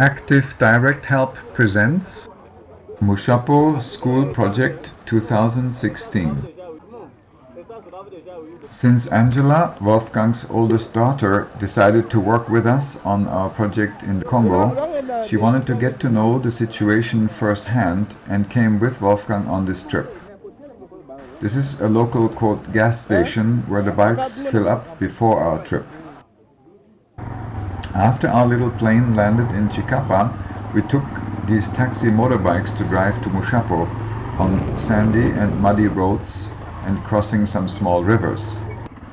Active Direct Help presents Mushapo School Project 2016. Since Angela, Wolfgang's oldest daughter, decided to work with us on our project in the Congo, she wanted to get to know the situation firsthand and came with Wolfgang on this trip. This is a local quote gas station where the bikes fill up before our trip. After our little plane landed in Chicapa, we took these taxi motorbikes to drive to Mushapo on sandy and muddy roads and crossing some small rivers.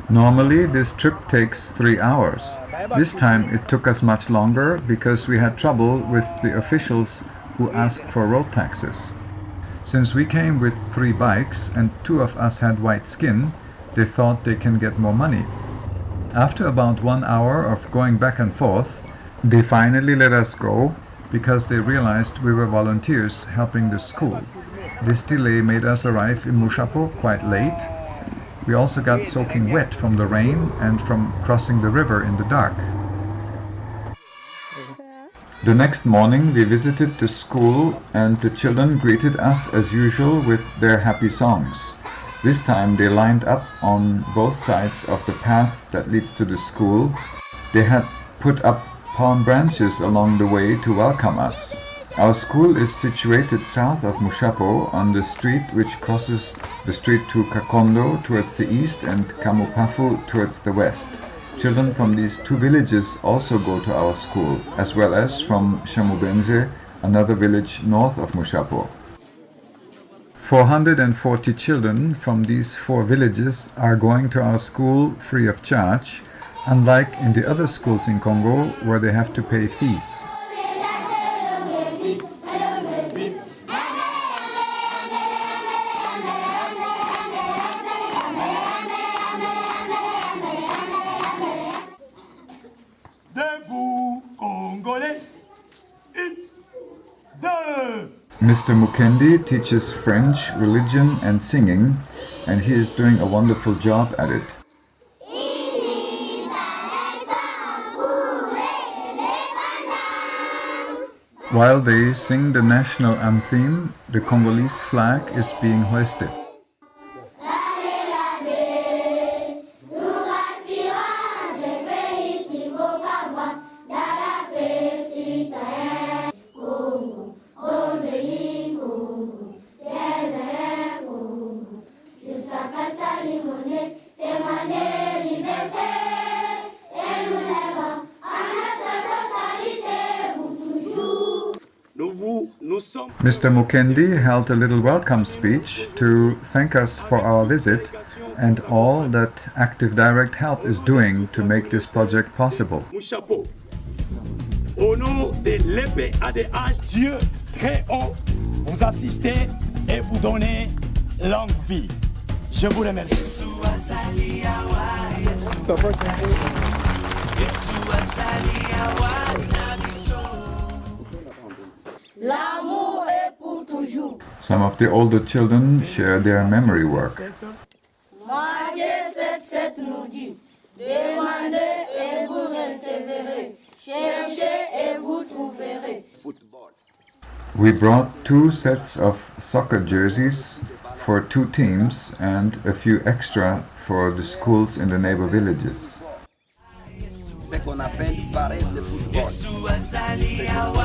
Normally this trip takes 3 hours. This time it took us much longer because we had trouble with the officials who asked for road taxes. Since we came with 3 bikes and 2 of us had white skin, they thought they can get more money. After about 1 hour of going back and forth, they finally let us go because they realized we were volunteers helping the school. This delay made us arrive in Mushapo quite late. We also got soaking wet from the rain and from crossing the river in the dark. The next morning we visited the school and the children greeted us as usual with their happy songs. This time they lined up on both sides of the path that leads to the school. They had put up palm branches along the way to welcome us. Our school is situated south of Mushapo on the street which crosses the street to Kakondo towards the east and Kamupafu towards the west. Children from these 2 villages also go to our school, as well as from Shamubenze, another village north of Mushapo. 440 children from these 4 villages are going to our school free of charge, unlike in the other schools in Congo where they have to pay fees. Mr. Mukendi teaches French, religion and singing, and he is doing a wonderful job at it. While they sing the national anthem, the Congolese flag is being hoisted. Mr. Mukendi held a little welcome speech to thank us for our visit and all that Active Direct Help is doing to make this project possible. Mushapo, au nom de l'épée ADH, Dieu très haut vous assistez et vous donnez longue vie. Je vous remercie. L'amour est pour toujours. Some of the older children share their memory work. Matthieu 7:7 nous dit, demandez et vous recevrez, cherchez et vous trouverez. We brought 2 sets of soccer jerseys for 2 teams and a few extra for the schools in the neighbor villages. Ce qu'on appelle paresse de football. C'est qu'ils ont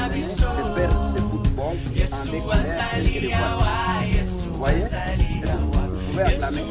amené ces paires de football en des couleurs telles que les voici. Vous voyez? Est-ce que vous pouvez acclamer?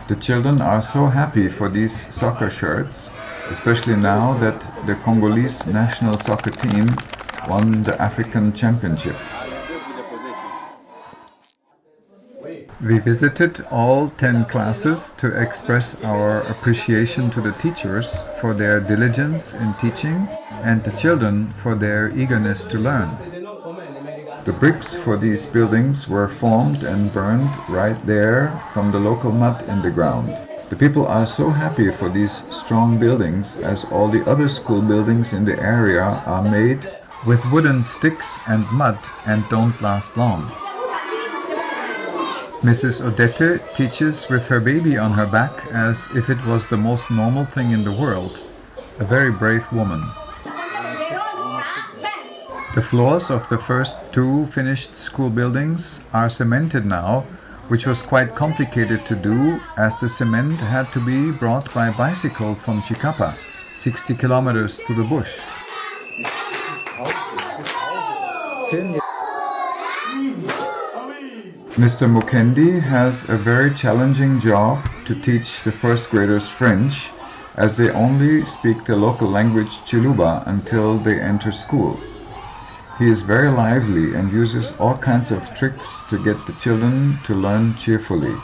The children are so happy for these soccer shirts, especially now that the Congolese national soccer team won the African Championship. We visited all 10 classes to express our appreciation to the teachers for their diligence in teaching and the children for their eagerness to learn. The bricks for these buildings were formed and burned right there from the local mud in the ground. The people are so happy for these strong buildings, as all the other school buildings in the area are made with wooden sticks and mud and don't last long. Mrs. Odette teaches with her baby on her back as if it was the most normal thing in the world. A very brave woman. The floors of the first 2 finished school buildings are cemented now, which was quite complicated to do as the cement had to be brought by bicycle from Chicapa, 60 kilometers through the bush. Mr. Mukendi has a very challenging job to teach the first graders French, as they only speak the local language Chiluba until they enter school. He is very lively and uses all kinds of tricks to get the children to learn cheerfully.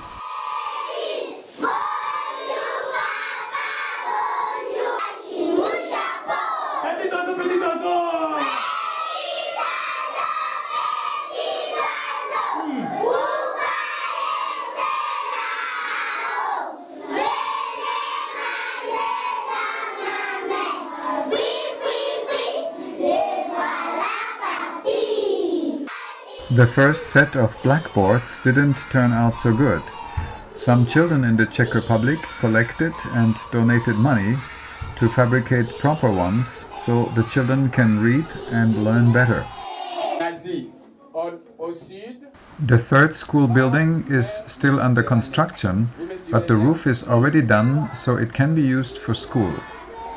The first set of blackboards didn't turn out so good. Some children in the Czech Republic collected and donated money to fabricate proper ones so the children can read and learn better. The third school building is still under construction, but the roof is already done, so it can be used for school.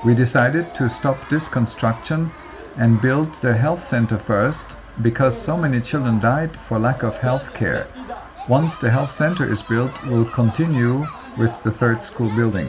We decided to stop this construction and build the health center first, because so many children died for lack of health care. Once the health center is built, we'll continue with the third school building.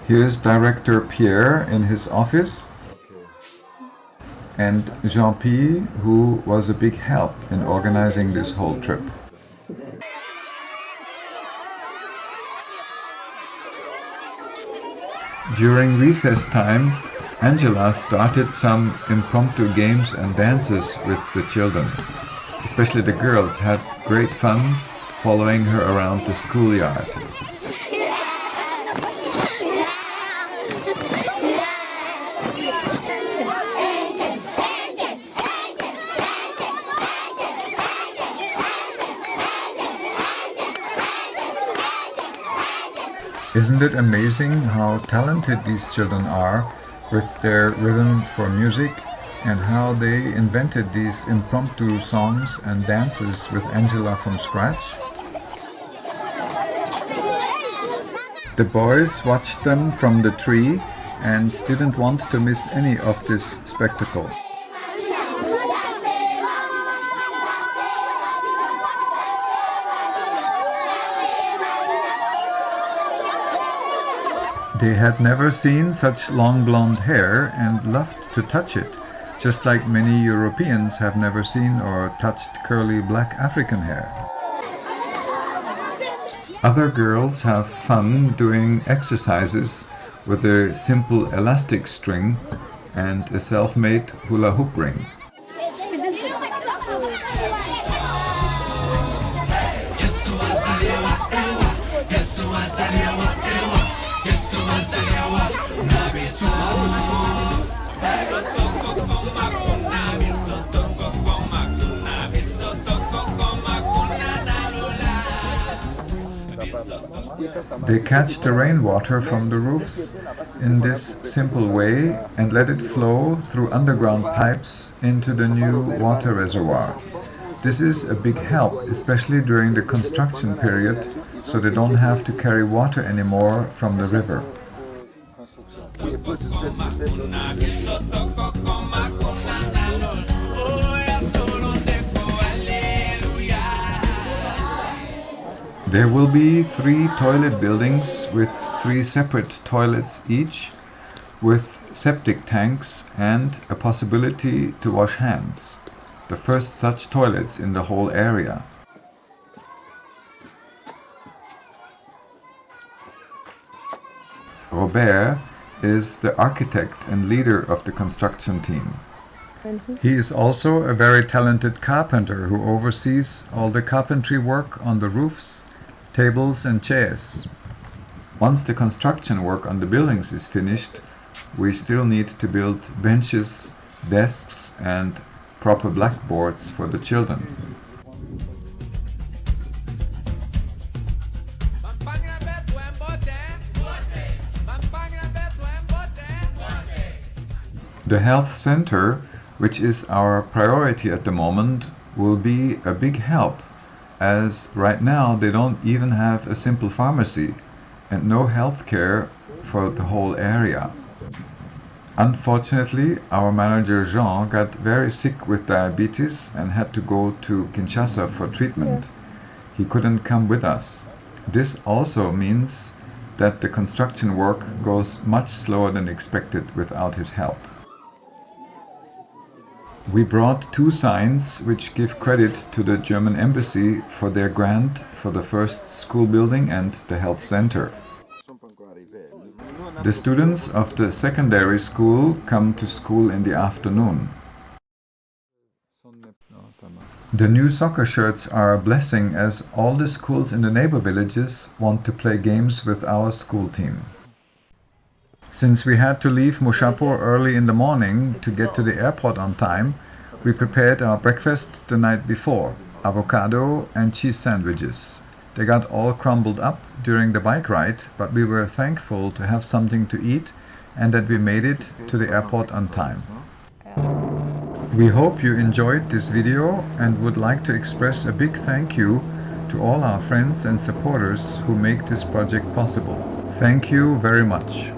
Here's Director Pierre in his office, and Jean-Pierre, who was a big help in organizing this whole trip. During recess time, Angela started some impromptu games and dances with the children. Especially the girls had great fun following her around the schoolyard. Isn't it amazing how talented these children are with their rhythm for music, and how they invented these impromptu songs and dances with Angela from scratch? The boys watched them from the tree and didn't want to miss any of this spectacle. They had never seen such long blonde hair and loved to touch it, just like many Europeans have never seen or touched curly black African hair. Other girls have fun doing exercises with a simple elastic string and a self-made hula hoop ring. They catch the rainwater from the roofs in this simple way and let it flow through underground pipes into the new water reservoir. This is a big help, especially during the construction period, so they don't have to carry water anymore from the river. There will be 3 toilet buildings with 3 separate toilets each, with septic tanks and a possibility to wash hands. the first such toilets in the whole area. Robert is the architect and leader of the construction team. He is also a very talented carpenter who oversees all the carpentry work on the roofs, tables and chairs. Once the construction work on the buildings is finished, we still need to build benches, desks and proper blackboards for the children. The health center, which is our priority at the moment, will be a big help, as right now they don't even have a simple pharmacy and no health care for the whole area. Unfortunately, our manager Jean got very sick with diabetes and had to go to Kinshasa for treatment. He couldn't come with us. This also means that the construction work goes much slower than expected without his help. We brought 2 signs which give credit to the German embassy for their grant for the first school building and the health center. The students of the secondary school come to school in the afternoon. The new soccer shirts are a blessing, as all the schools in the neighbor villages want to play games with our school team. Since we had to leave Mushapo early in the morning to get to the airport on time, we prepared our breakfast the night before, avocado and cheese sandwiches. They got all crumbled up during the bike ride, but we were thankful to have something to eat and that we made it to the airport on time. We hope you enjoyed this video and would like to express a big thank you to all our friends and supporters who make this project possible. Thank you very much.